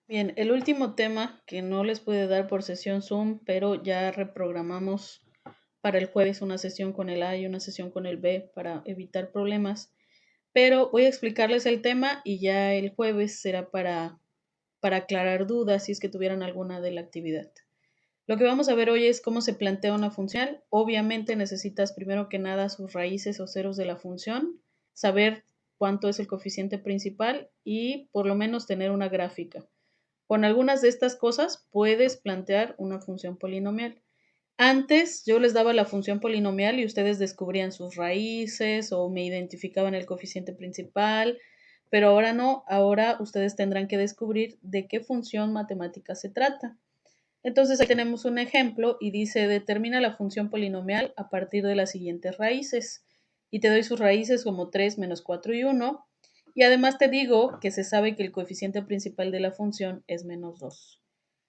Bien, el último tema que no les pude dar por sesión Zoom, pero ya reprogramamos para el jueves una sesión con el A y una sesión con el B para evitar problemas. Pero voy a explicarles el tema y ya el jueves será para aclarar dudas si es que tuvieran alguna de la actividad. Lo que vamos a ver hoy es cómo se plantea una función. Obviamente necesitas primero que nada sus raíces o ceros de la función, saber cuánto es el coeficiente principal y por lo menos tener una gráfica. Con algunas de estas cosas puedes plantear una función polinomial. Antes yo les daba la función polinomial y ustedes descubrían sus raíces o me identificaban el coeficiente principal, pero ahora no, ahora ustedes tendrán que descubrir de qué función matemática se trata. Entonces ahí tenemos un ejemplo y dice determina la función polinomial a partir de las siguientes raíces. Y te doy sus raíces como 3 menos 4 y 1. Y además te digo que se sabe que el coeficiente principal de la función es menos 2.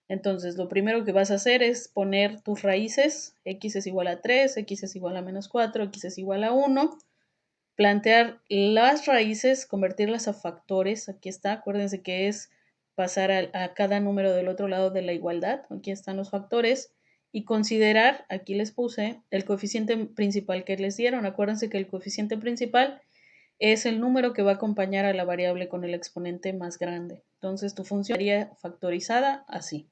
Entonces, lo primero que vas a hacer es poner tus raíces. X es igual a 3, X es igual a menos 4, X es igual a 1. Plantear las raíces, convertirlas a factores. Aquí está, acuérdense que es pasar a cada número del otro lado de la igualdad. Aquí están los factores. Y considerar, aquí les puse, el coeficiente principal que les dieron. Acuérdense que el coeficiente principal es el número que va a acompañar a la variable con el exponente más grande. Entonces tu función sería factorizada así.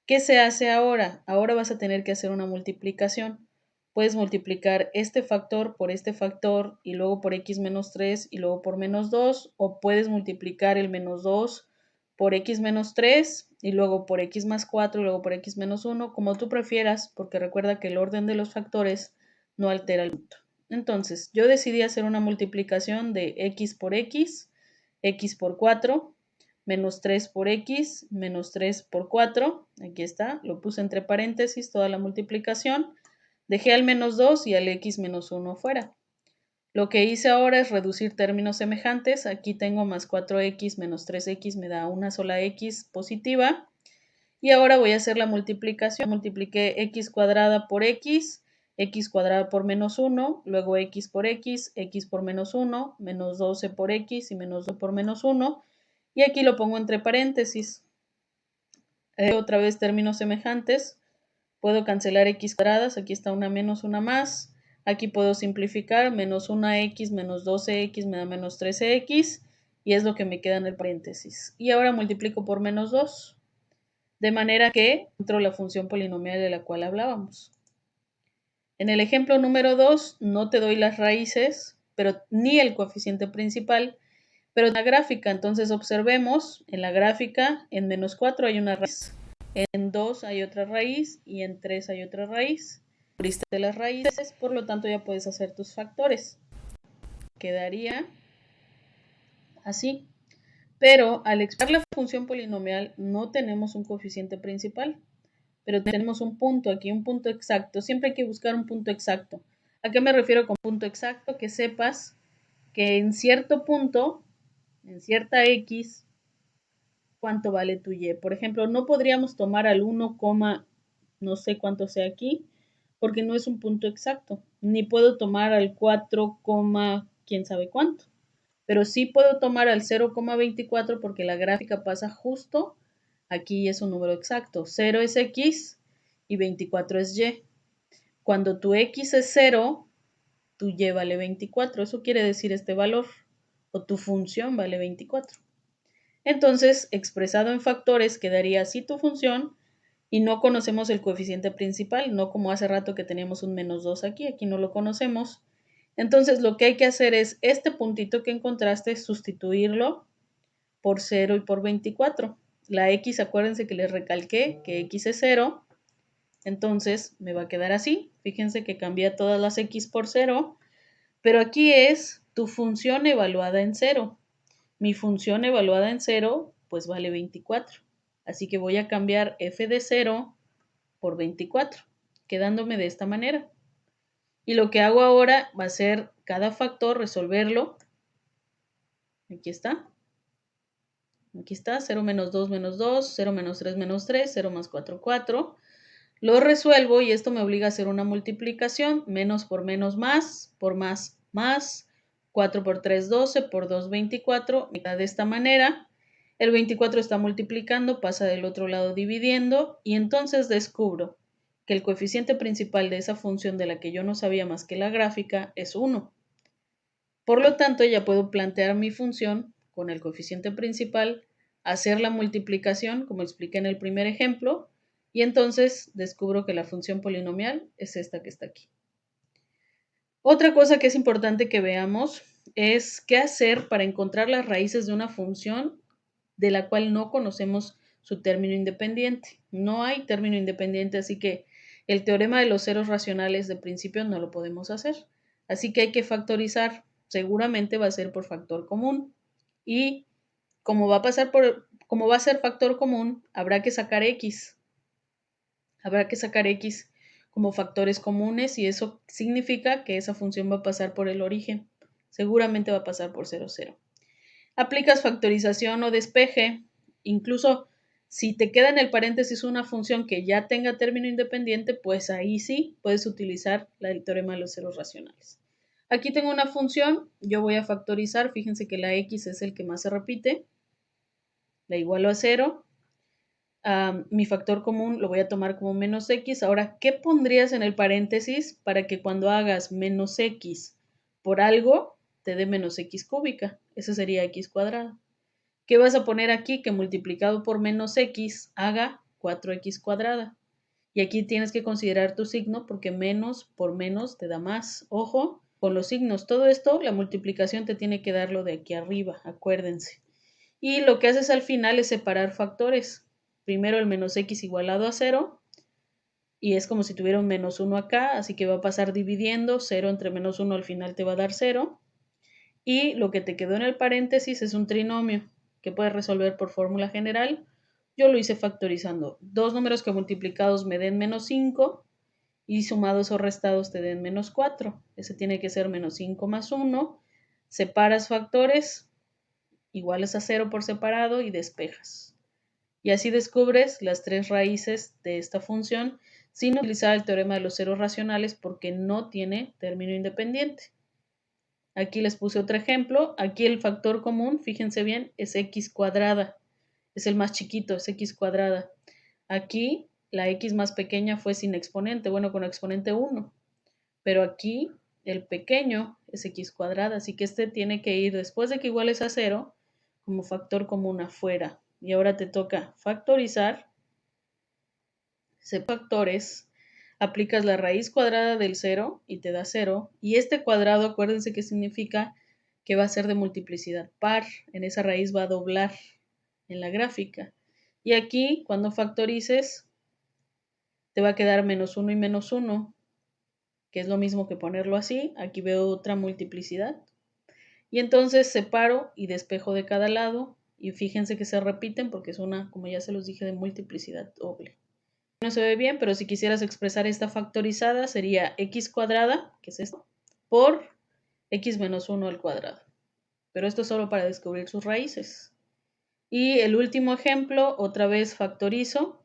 ¿Qué se hace ahora? Ahora vas a tener que hacer una multiplicación. Puedes multiplicar este factor por este factor y luego por x menos 3 y luego por menos 2, o puedes multiplicar el menos 2 por x menos 3 y luego por x más 4 y luego por x menos 1, como tú prefieras, porque recuerda que el orden de los factores no altera el punto. Entonces, yo decidí hacer una multiplicación de x por 4, menos 3 por x, menos 3 por 4, aquí está, lo puse entre paréntesis toda la multiplicación, dejé al menos 2 y al x menos 1 fuera. Lo que hice ahora es reducir términos semejantes, aquí tengo más 4x menos 3x me da una sola x positiva, y ahora voy a hacer la multiplicación, multipliqué x cuadrada por x cuadrada por menos 1, luego x por menos 1, menos 12 por x y menos 2 por menos 1, y aquí lo pongo entre paréntesis. Otra vez términos semejantes. Puedo cancelar x cuadradas. Aquí está una menos, una más. Aquí puedo simplificar. Menos 1x menos 12x me da menos 13x. Y es lo que me queda en el paréntesis. Y ahora multiplico por menos 2. De manera que encuentro la función polinomial de la cual hablábamos. En el ejemplo número 2 no te doy las raíces, pero ni el coeficiente principal, pero en la gráfica. Entonces observemos, en la gráfica, en menos 4 hay una raíz, en 2 hay otra raíz y en 3 hay otra raíz. Abriste las raíces, por lo tanto ya puedes hacer tus factores. Quedaría así. Pero al expresar la función polinomial no tenemos un coeficiente principal, pero tenemos un punto aquí, un punto exacto. Siempre hay que buscar un punto exacto. ¿A qué me refiero con punto exacto? Que sepas que en cierto punto, en cierta x, cuánto vale tu y. Por ejemplo, no podríamos tomar al 1, no sé cuánto sea aquí, porque no es un punto exacto. Ni puedo tomar al 4, quién sabe cuánto. Pero sí puedo tomar al 0,24 porque la gráfica pasa justo aquí y es un número exacto. 0 es x y 24 es y. Cuando tu x es 0, tu y vale 24. Eso quiere decir este valor. O tu función vale 24. Entonces, expresado en factores, quedaría así tu función y no conocemos el coeficiente principal, no como hace rato que teníamos un menos 2 aquí no lo conocemos. Entonces, lo que hay que hacer es este puntito que encontraste, sustituirlo por 0 y por 24. La x, acuérdense que les recalqué que x es 0, entonces me va a quedar así. Fíjense que cambié todas las x por 0, pero aquí es tu función evaluada en 0. Mi función evaluada en 0, pues vale 24. Así que voy a cambiar f de 0 por 24, quedándome de esta manera. Y lo que hago ahora va a ser cada factor resolverlo. Aquí está. Aquí está, 0 menos 2 menos 2, 0 menos 3 menos 3, 0 más 4, 4. Lo resuelvo y esto me obliga a hacer una multiplicación. Menos por menos más, por más más. 4 por 3, 12, por 2, 24. Mitad de esta manera. El 24 está multiplicando, pasa del otro lado dividiendo y entonces descubro que el coeficiente principal de esa función de la que yo no sabía más que la gráfica es 1. Por lo tanto, ya puedo plantear mi función con el coeficiente principal, hacer la multiplicación, como expliqué en el primer ejemplo, y entonces descubro que la función polinomial es esta que está aquí. Otra cosa que es importante que veamos es qué hacer para encontrar las raíces de una función de la cual no conocemos su término independiente. No hay término independiente, así que el teorema de los ceros racionales de principio no lo podemos hacer. Así que hay que factorizar. Seguramente va a ser por factor común. Y como va a ser factor común, habrá que sacar x. Habrá que sacar x como factores comunes y eso significa que esa función va a pasar por el origen. Seguramente va a pasar por 0, 0. Aplicas factorización o despeje, incluso si te queda en el paréntesis una función que ya tenga término independiente, pues ahí sí puedes utilizar el teorema de los ceros racionales. Aquí tengo una función, yo voy a factorizar, fíjense que la x es el que más se repite, la igualo a 0. Mi factor común lo voy a tomar como menos x. Ahora, ¿qué pondrías en el paréntesis para que cuando hagas menos x por algo te dé menos x cúbica? Ese sería x cuadrado. ¿Qué vas a poner aquí? Que multiplicado por menos x haga 4x cuadrada. Y aquí tienes que considerar tu signo porque menos por menos te da más. Ojo con los signos. Todo esto, la multiplicación te tiene que darlo de aquí arriba, acuérdense. Y lo que haces al final es separar factores. Primero el menos x igualado a 0, y es como si tuviera un menos 1 acá, así que va a pasar dividiendo, 0 entre menos 1 al final te va a dar 0, y lo que te quedó en el paréntesis es un trinomio, que puedes resolver por fórmula general. Yo lo hice factorizando. Dos números que multiplicados me den menos 5, y sumados o restados te den menos 4. Ese tiene que ser menos 5 más 1. Separas factores iguales a 0 por separado y despejas. Y así descubres las tres raíces de esta función sin utilizar el teorema de los ceros racionales porque no tiene término independiente. Aquí les puse otro ejemplo. Aquí el factor común, fíjense bien, es x cuadrada. Es el más chiquito, es x cuadrada. Aquí la x más pequeña fue sin exponente, bueno, con exponente 1. Pero aquí el pequeño es x cuadrada, así que este tiene que ir después de que iguales a 0 como factor común afuera. Y ahora te toca factorizar. Factores, aplicas la raíz cuadrada del 0 y te da 0. Y este cuadrado, acuérdense que significa que va a ser de multiplicidad par. En esa raíz va a doblar en la gráfica. Y aquí, cuando factorices, te va a quedar menos 1 y menos 1, que es lo mismo que ponerlo así. Aquí veo otra multiplicidad. Y entonces separo y despejo de cada lado. Y fíjense que se repiten porque es una, como ya se los dije, de multiplicidad doble. No se ve bien, pero si quisieras expresar esta factorizada sería x cuadrada, que es esto, por x menos 1 al cuadrado. Pero esto es solo para descubrir sus raíces. Y el último ejemplo, otra vez factorizo,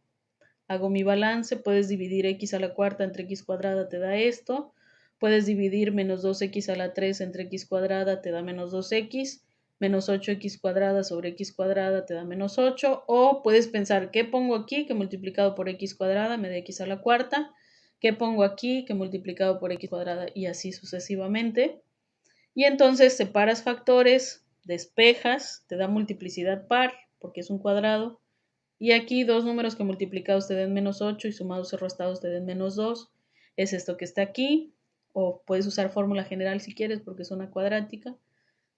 hago mi balance, puedes dividir x a la cuarta entre x cuadrada, te da esto. Puedes dividir menos 2x a la 3 entre x cuadrada, te da menos 2x. Menos 8x cuadrada sobre x cuadrada te da menos 8. O puedes pensar, ¿qué pongo aquí? Que multiplicado por x cuadrada me da x a la cuarta. ¿Qué pongo aquí? Que multiplicado por x cuadrada y así sucesivamente. Y entonces separas factores, despejas, te da multiplicidad par porque es un cuadrado. Y aquí dos números que multiplicados te den menos 8 y sumados y restados te den menos 2. Es esto que está aquí. O puedes usar fórmula general si quieres porque es una cuadrática.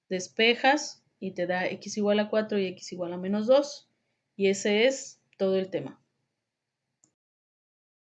Despejas y te da x igual a 4 y x igual a menos 2. Y ese es todo el tema.